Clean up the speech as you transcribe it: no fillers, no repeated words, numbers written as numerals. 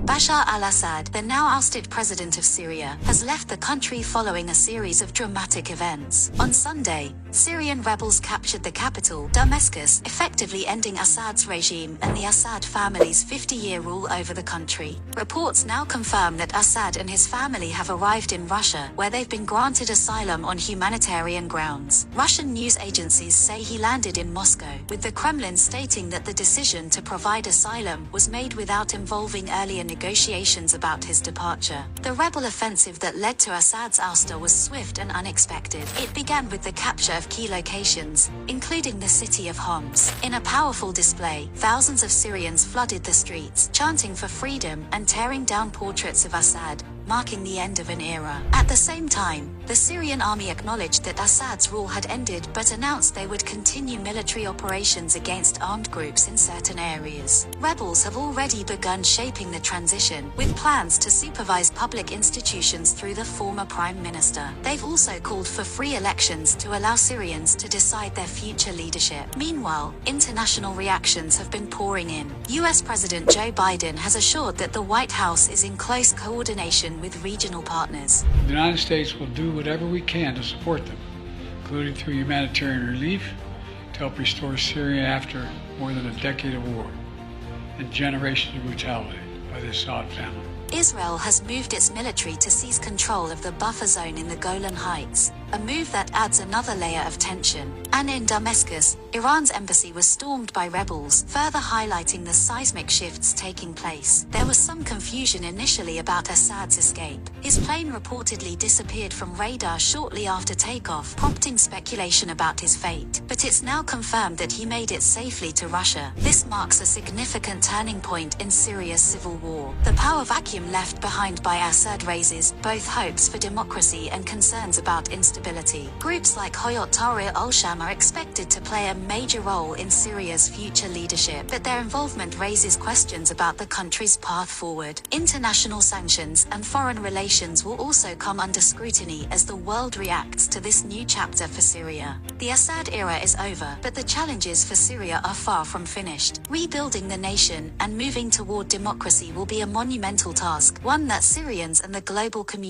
Bashar Al Assad, the now ousted president of Syria, has left the country following a series of dramatic events. On Sunday, Syrian rebels captured the capital, Damascus, effectively ending Assad's regime and the Assad family's 50-year rule over the country. Reports now confirm that Assad and his family have arrived in Russia, where they've been granted asylum on humanitarian grounds. Russian news agencies say he landed in Moscow, with the Kremlin stating that the decision to provide asylum was made without involving earlier negotiations about his departure. The rebel offensive that led to Assad's ouster was swift and unexpected. It began with the capture of key locations, including the city of Homs. In a powerful display, thousands of Syrians flooded the streets, chanting for freedom and tearing down portraits of Assad, marking the end of an era. At the same time, the Syrian army acknowledged that Assad's rule had ended but announced they would continue military operations against armed groups in certain areas. Rebels have already begun shaping the transition, with plans to supervise public institutions through the former prime minister. They've also called for free elections to allow Syrians to decide their future leadership. Meanwhile, international reactions have been pouring in. US President Joe Biden has assured that the White House is in close coordination with regional partners. The United States will do whatever we can to support them, including through humanitarian relief, to help restore Syria after more than a decade of war and generations of brutality by the Assad family. Israel has moved its military to seize control of the buffer zone in the Golan Heights, a move that adds another layer of tension. And in Damascus, Iran's embassy was stormed by rebels, further highlighting the seismic shifts taking place. There was some confusion initially about Assad's escape. His plane reportedly disappeared from radar shortly after takeoff, prompting speculation about his fate. But it's now confirmed that he made it safely to Russia. This marks a significant turning point in Syria's civil war. The power vacuum left behind by Assad raises both hopes for democracy and concerns about instability. Groups like Hayat Tahrir al-Sham are expected to play a major role in Syria's future leadership, but their involvement raises questions about the country's path forward. International sanctions and foreign relations will also come under scrutiny as the world reacts to this new chapter for Syria. The Assad era is over, but the challenges for Syria are far from finished. Rebuilding the nation and moving toward democracy will be a monumental task, one that Syrians and the global community